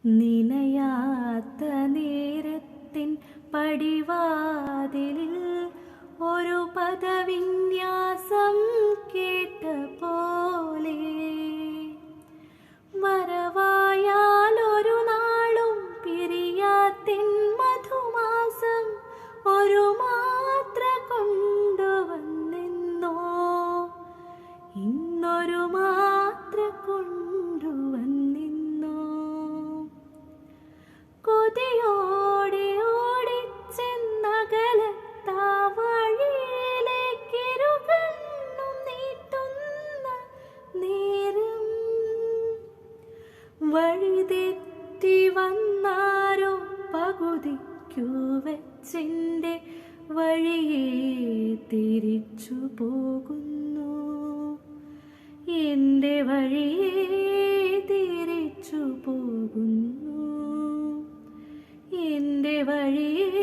നിനയാത്ത നേരത്തിൻ പടിവാതിലിൽ ഒരു പദവിന്യാസം കേട്ട പോലെ വരവായാൽ ഒരു നാളും പിരിയാത്തിൻ മധുമാസം ഒരു മാത്ര കൊണ്ടുവന്നെന്നോ ഇന്നൊരു മാത്ര കൊണ്ടുവന്നെന്നോ കൊതിയോടെ ഓടിച്ചെന്നകലത്താ വഴിയിലേക്കിരുകണ്ണും നീട്ടുന്ന നേരം വഴിതെറ്റി വന്നാരോ പകുതിക്കു വെച്ചെൻ്റെ വഴിയെ തിരിച്ചു പോകുന്നു എൻ്റെ വഴിയെ തിരിച്ചു പോകുന്നു എൻ്റെ വഴിയെ